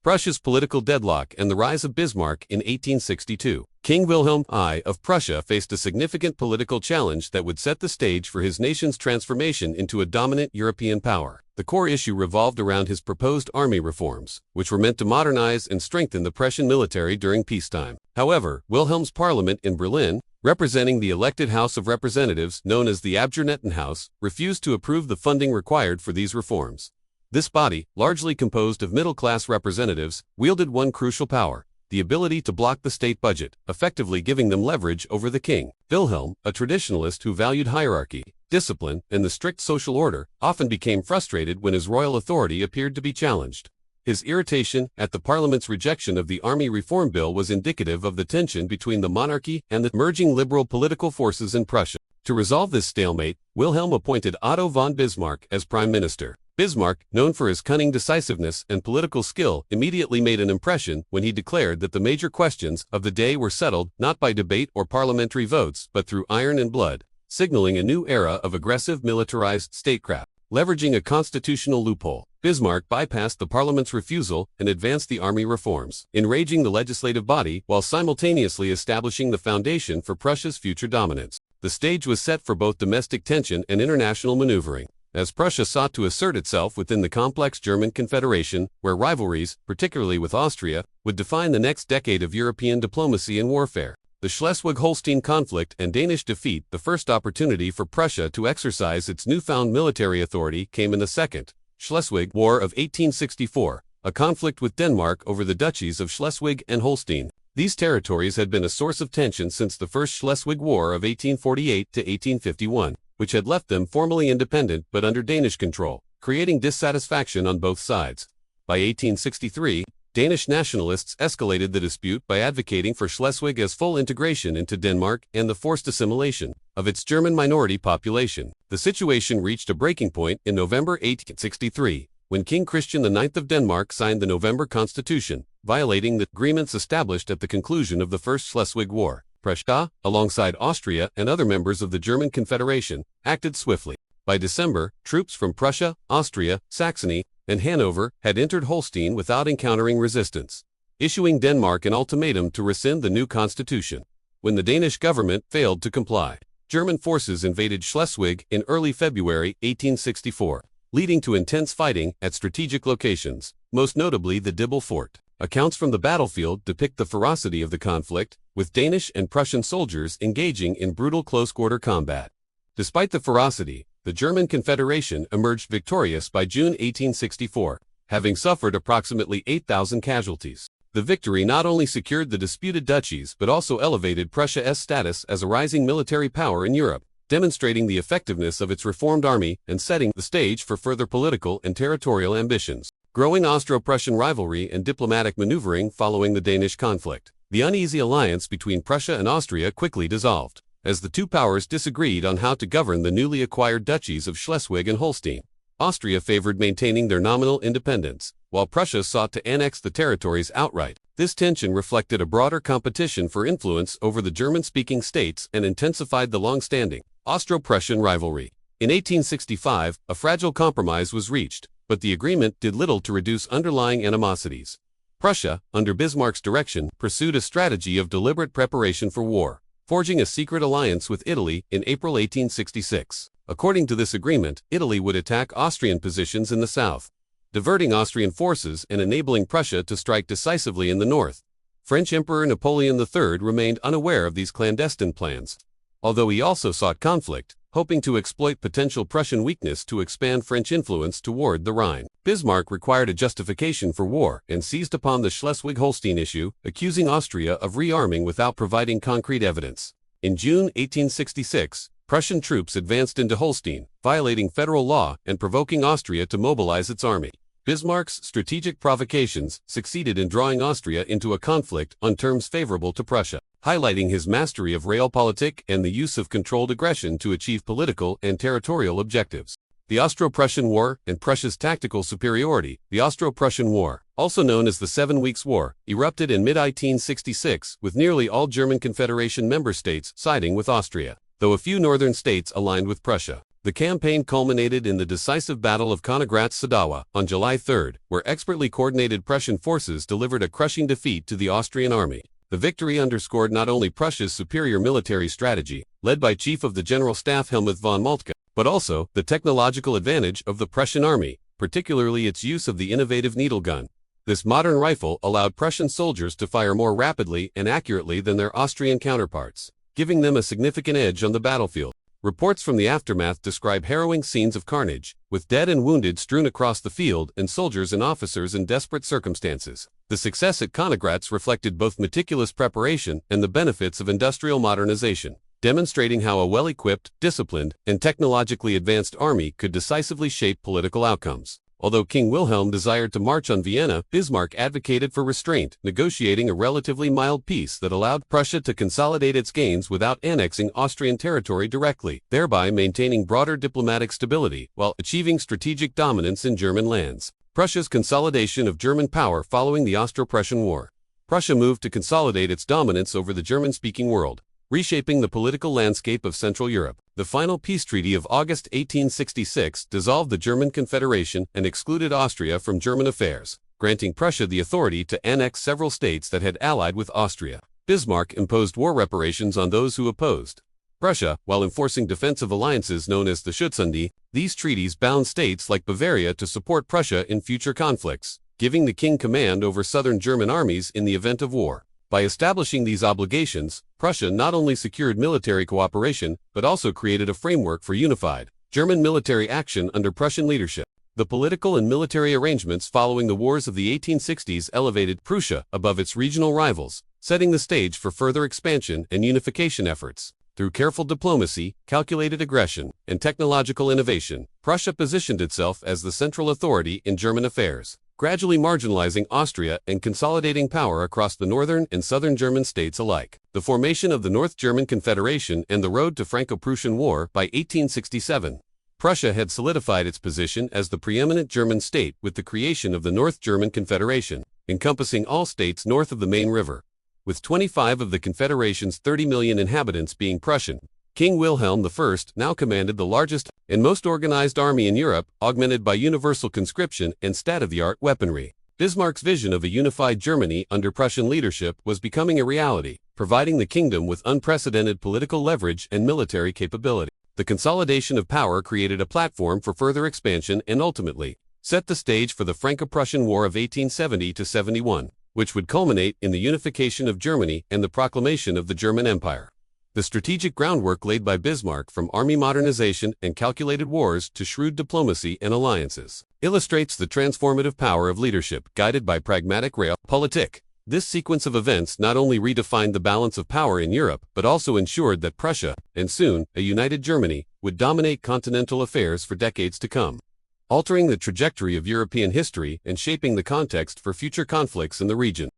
Prussia's political deadlock and the rise of Bismarck in 1862. King Wilhelm I of Prussia faced a significant political challenge that would set the stage for his nation's transformation into a dominant European power. The core issue revolved around his proposed army reforms, which were meant to modernize and strengthen the Prussian military during peacetime. However, Wilhelm's parliament in Berlin, representing the elected House of Representatives known as the Abgeordnetenhaus, refused to approve the funding required for these reforms. This body, largely composed of middle-class representatives, wielded one crucial power: the ability to block the state budget, effectively giving them leverage over the king. Wilhelm, a traditionalist who valued hierarchy, discipline, and the strict social order, often became frustrated when his royal authority appeared to be challenged. His irritation at the parliament's rejection of the army reform bill was indicative of the tension between the monarchy and the emerging liberal political forces in Prussia. To resolve this stalemate, Wilhelm appointed Otto von Bismarck as prime minister. Bismarck, known for his cunning decisiveness and political skill, immediately made an impression when he declared that the major questions of the day were settled not by debate or parliamentary votes but through iron and blood, signaling a new era of aggressive militarized statecraft. Leveraging a constitutional loophole, Bismarck bypassed the parliament's refusal and advanced the army reforms, enraging the legislative body while simultaneously establishing the foundation for Prussia's future dominance. The stage was set for both domestic tension and international maneuvering, as Prussia sought to assert itself within the complex German Confederation, where rivalries, particularly with Austria, would define the next decade of European diplomacy and warfare. The Schleswig-Holstein conflict and Danish defeat, the first opportunity for Prussia to exercise its newfound military authority, came in the Second Schleswig War of 1864, a conflict with Denmark over the duchies of Schleswig and Holstein. These territories had been a source of tension since the First Schleswig War of 1848 to 1851. Which had left them formally independent but under Danish control, creating dissatisfaction on both sides. By 1863, Danish nationalists escalated the dispute by advocating for Schleswig as full integration into Denmark and the forced assimilation of its German minority population. The situation reached a breaking point in November 1863, when King Christian IX of Denmark signed the November Constitution, violating the agreements established at the conclusion of the First Schleswig War. Prussia, alongside Austria and other members of the German Confederation, acted swiftly. By December, troops from Prussia, Austria, Saxony, and Hanover had entered Holstein without encountering resistance, issuing Denmark an ultimatum to rescind the new constitution. When the Danish government failed to comply, German forces invaded Schleswig in early February 1864, leading to intense fighting at strategic locations, most notably the Dybbøl Fort. Accounts from the battlefield depict the ferocity of the conflict, with Danish and Prussian soldiers engaging in brutal close-quarter combat. Despite the ferocity, the German Confederation emerged victorious by June 1864, having suffered approximately 8,000 casualties. The victory not only secured the disputed duchies but also elevated Prussia's status as a rising military power in Europe, demonstrating the effectiveness of its reformed army and setting the stage for further political and territorial ambitions. Growing Austro-Prussian rivalry and diplomatic maneuvering following the Danish conflict. The uneasy alliance between Prussia and Austria quickly dissolved, as the two powers disagreed on how to govern the newly acquired duchies of Schleswig and Holstein. Austria favored maintaining their nominal independence, while Prussia sought to annex the territories outright. This tension reflected a broader competition for influence over the German-speaking states and intensified the long-standing Austro-Prussian rivalry. In 1865, a fragile compromise was reached, but the agreement did little to reduce underlying animosities. Prussia, under Bismarck's direction, pursued a strategy of deliberate preparation for war, forging a secret alliance with Italy in April 1866. According to this agreement, Italy would attack Austrian positions in the south, diverting Austrian forces and enabling Prussia to strike decisively in the north. French Emperor Napoleon III remained unaware of these clandestine plans, although he also sought conflict, hoping to exploit potential Prussian weakness to expand French influence toward the Rhine. Bismarck required a justification for war and seized upon the Schleswig-Holstein issue, accusing Austria of rearming without providing concrete evidence. In June 1866, Prussian troops advanced into Holstein, violating federal law and provoking Austria to mobilize its army. Bismarck's strategic provocations succeeded in drawing Austria into a conflict on terms favorable to Prussia, highlighting his mastery of realpolitik and the use of controlled aggression to achieve political and territorial objectives. The Austro-Prussian War and Prussia's tactical superiority. The Austro-Prussian War, also known as the 7 Weeks' War, erupted in mid-1866 with nearly all German Confederation member states siding with Austria, though a few northern states aligned with Prussia. The campaign culminated in the decisive Battle of Königgrätz-Sadawa on July 3, where expertly coordinated Prussian forces delivered a crushing defeat to the Austrian army. The victory underscored not only Prussia's superior military strategy, led by Chief of the General Staff Helmuth von Moltke, but also the technological advantage of the Prussian army, particularly its use of the innovative needle gun. This modern rifle allowed Prussian soldiers to fire more rapidly and accurately than their Austrian counterparts, giving them a significant edge on the battlefield. Reports from the aftermath describe harrowing scenes of carnage, with dead and wounded strewn across the field and soldiers and officers in desperate circumstances. The success at Königgrätz reflected both meticulous preparation and the benefits of industrial modernization, demonstrating how a well-equipped, disciplined, and technologically advanced army could decisively shape political outcomes. Although King Wilhelm desired to march on Vienna, Bismarck advocated for restraint, negotiating a relatively mild peace that allowed Prussia to consolidate its gains without annexing Austrian territory directly, thereby maintaining broader diplomatic stability while achieving strategic dominance in German lands. Prussia's consolidation of German power following the Austro-Prussian War. Prussia moved to consolidate its dominance over the German-speaking world, reshaping the political landscape of Central Europe. The final peace treaty of August 1866 dissolved the German Confederation and excluded Austria from German affairs, granting Prussia the authority to annex several states that had allied with Austria. Bismarck imposed war reparations on those who opposed Prussia, while enforcing defensive alliances known as the Schutzhunde. These treaties bound states like Bavaria to support Prussia in future conflicts, giving the king command over southern German armies in the event of war. By establishing these obligations, Prussia not only secured military cooperation, but also created a framework for unified German military action under Prussian leadership. The political and military arrangements following the wars of the 1860s elevated Prussia above its regional rivals, setting the stage for further expansion and unification efforts. Through careful diplomacy, calculated aggression, and technological innovation, Prussia positioned itself as the central authority in German affairs, gradually marginalizing Austria and consolidating power across the northern and southern German states alike. The formation of the North German Confederation and the road to Franco-Prussian War. By 1867, Prussia had solidified its position as the preeminent German state with the creation of the North German Confederation, encompassing all states north of the Main River. With 25 of the Confederation's 30 million inhabitants being Prussian, King Wilhelm I now commanded the largest and most organized army in Europe, augmented by universal conscription and state-of-the-art weaponry. Bismarck's vision of a unified Germany under Prussian leadership was becoming a reality, providing the kingdom with unprecedented political leverage and military capability. The consolidation of power created a platform for further expansion and ultimately set the stage for the Franco-Prussian War of 1870–71, which would culminate in the unification of Germany and the proclamation of the German Empire. The strategic groundwork laid by Bismarck, from army modernization and calculated wars to shrewd diplomacy and alliances, illustrates the transformative power of leadership guided by pragmatic realpolitik. This sequence of events not only redefined the balance of power in Europe, but also ensured that Prussia, and soon a united Germany, would dominate continental affairs for decades to come, altering the trajectory of European history and shaping the context for future conflicts in the region.